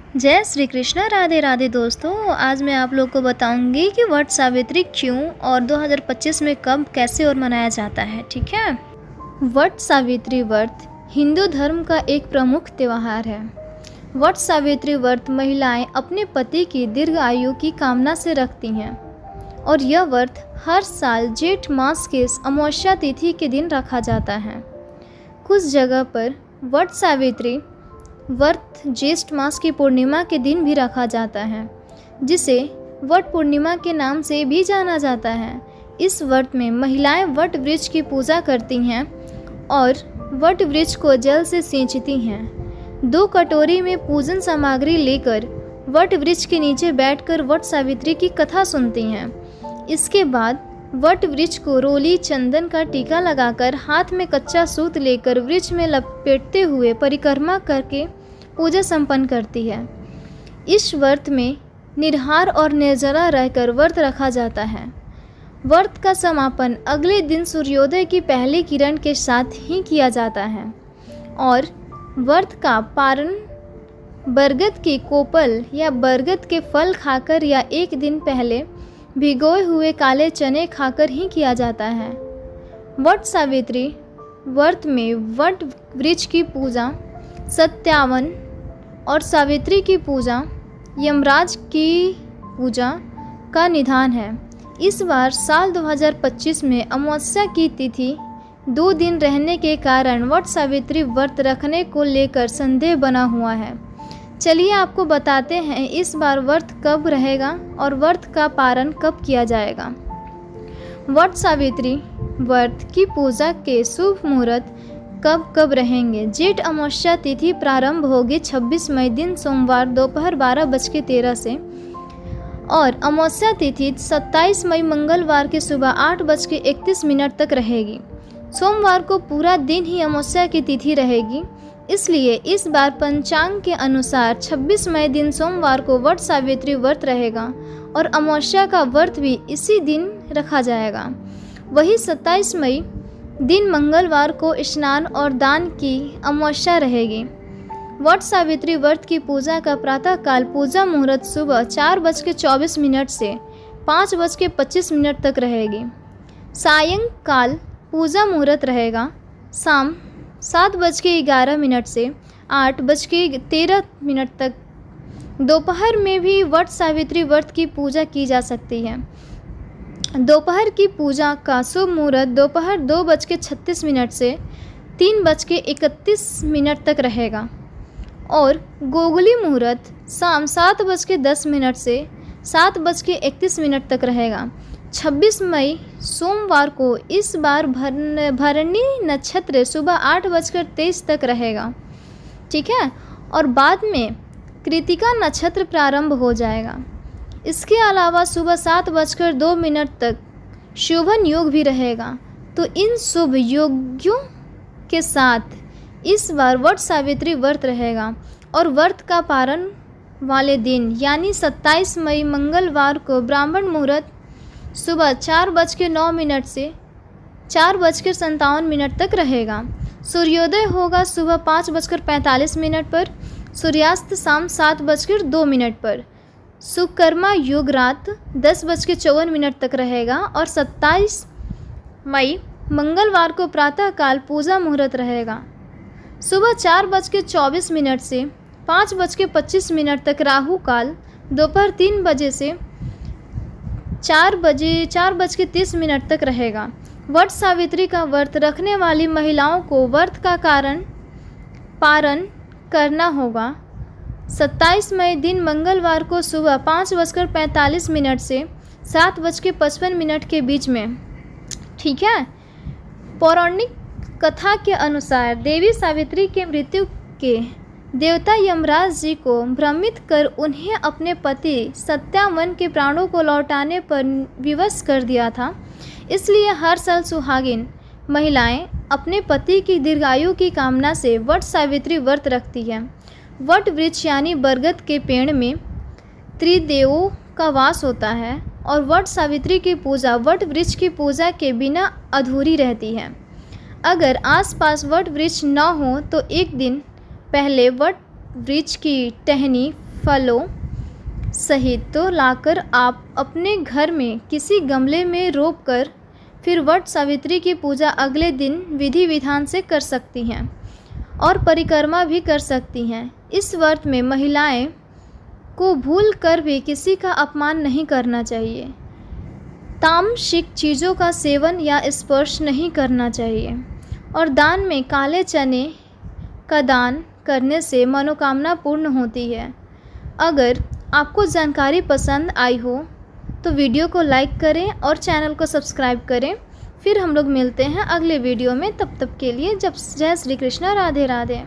जय श्री कृष्ण। राधे राधे दोस्तों। आज मैं आप लोग को बताऊंगी कि वट सावित्री क्यों और 2025 में कब, कैसे और मनाया जाता है। ठीक है। वट सावित्री व्रत हिंदू धर्म का एक प्रमुख त्यौहार है। वट सावित्री व्रत महिलाएं अपने पति की दीर्घ आयु की कामना से रखती हैं और यह व्रत हर साल जेठ मास के अमावस्या तिथि के दिन रखा जाता है। कुछ जगह पर वट सावित्री व्रत ज्येष्ठ मास की पूर्णिमा के दिन भी रखा जाता है, जिसे वट पूर्णिमा के नाम से भी जाना जाता है। इस व्रत में महिलाएं वट वृक्ष की पूजा करती हैं और वट वृक्ष को जल से सींचती हैं। 2 कटोरी में पूजन सामग्री लेकर वट वृक्ष के नीचे बैठकर वट सावित्री की कथा सुनती हैं। इसके बाद वट वृक्ष को रोली चंदन का टीका लगाकर हाथ में कच्चा सूत लेकर वृक्ष में लपेटते हुए परिक्रमा करके पूजा संपन्न करती है। इस व्रत में निराहार और निर्जला रहकर व्रत रखा जाता है। व्रत का समापन अगले दिन सूर्योदय की पहली किरण के साथ ही किया जाता है और व्रत का पारण बरगद के कोपल या बरगद के फल खाकर या एक दिन पहले भिगोए हुए काले चने खाकर ही किया जाता है। वट सावित्री व्रत में वट वृक्ष की पूजा, सत्यावन और सावित्री की पूजा, यमराज की पूजा का निधान है। इस बार साल 2025 में अमावस्या की तिथि 2 दिन रहने के कारण वट सावित्री व्रत रखने को लेकर संदेह बना हुआ है। चलिए आपको बताते हैं इस बार व्रत कब रहेगा और व्रत का पारण कब किया जाएगा। वट सावित्री व्रत की पूजा के शुभ मुहूर्त कब कब रहेंगे। जेठ अमावस्या तिथि प्रारंभ होगी 26 मई दिन सोमवार दोपहर 12:13 से और अमावस्या तिथि 27 मई मंगलवार के सुबह 8:31 तक रहेगी। सोमवार को पूरा दिन ही अमावस्या की तिथि रहेगी, इसलिए इस बार पंचांग के अनुसार 26 मई दिन सोमवार को वट सावित्री व्रत रहेगा और अमावस्या का व्रत भी इसी दिन रखा जाएगा। वही 27 मई दिन मंगलवार को स्नान और दान की अमावस्या रहेगी। वट सावित्री व्रत की पूजा का प्रातःकाल पूजा मुहूर्त सुबह 4:24 से 5:25 तक रहेगी। सायंकाल पूजा मुहूर्त रहेगा शाम 7:11 से 8:13 तक। दोपहर में भी वट सावित्री व्रत की पूजा की जा सकती है। दोपहर की पूजा का शुभ मुहूर्त दोपहर 2:36 से 3:31 तक रहेगा और गोगली मुहूर्त शाम 7:10 से 7:31 तक रहेगा। 26 मई सोमवार को इस बार भरणी नक्षत्र सुबह 8:23 तक रहेगा। ठीक है। और बाद में कृतिका नक्षत्र प्रारंभ हो जाएगा। इसके अलावा सुबह 7:02 तक शोभन योग भी रहेगा। तो इन शुभ योग्यों के साथ इस बार वट सावित्री व्रत रहेगा और व्रत का पारण वाले दिन यानी 27 मई मंगलवार को ब्राह्मण मुहूर्त सुबह 4:09 से 4:57 तक रहेगा। सूर्योदय होगा सुबह 5:45 पर, सूर्यास्त शाम 7:02 पर। सुकर्मा योग रात 10:54 तक रहेगा और 27 मई मंगलवार को प्रातःकाल पूजा मुहूर्त रहेगा। सुबह 4:24 से 5:25 तक राहु काल, दोपहर 3 बजे से 4:30 तक रहेगा। वट सावित्री का व्रत रखने वाली महिलाओं को व्रत का पारण करना होगा। 27 मई दिन मंगलवार को सुबह 5:45 से 7:55 के बीच में। ठीक है। पौराणिक कथा के अनुसार देवी सावित्री के मृत्यु के देवता यमराज जी को भ्रमित कर उन्हें अपने पति सत्यावन के प्राणों को लौटाने पर विवश कर दिया था। इसलिए हर साल सुहागिन महिलाएं अपने पति की दीर्घायु की कामना से वट सावित्री व्रत रखती है। वट वृक्ष यानी बरगद के पेड़ में त्रिदेवों का वास होता है और वट सावित्री की पूजा वट वृक्ष की पूजा के बिना अधूरी रहती है। अगर आसपास वट वृक्ष न हो तो एक दिन पहले वट वृक्ष की टहनी फलों सहित तो लाकर आप अपने घर में किसी गमले में रोप कर फिर वट सावित्री की पूजा अगले दिन विधि विधान से कर सकती हैं और परिक्रमा भी कर सकती हैं। इस व्रत में महिलाएं को भूल कर भी किसी का अपमान नहीं करना चाहिए। तामसिक चीज़ों का सेवन या स्पर्श नहीं करना चाहिए और दान में काले चने का दान करने से मनोकामना पूर्ण होती है। अगर आपको जानकारी पसंद आई हो तो वीडियो को लाइक करें और चैनल को सब्सक्राइब करें। फिर हम लोग मिलते हैं अगले वीडियो में, तब तक के लिए जय श्री कृष्ण, राधे राधे।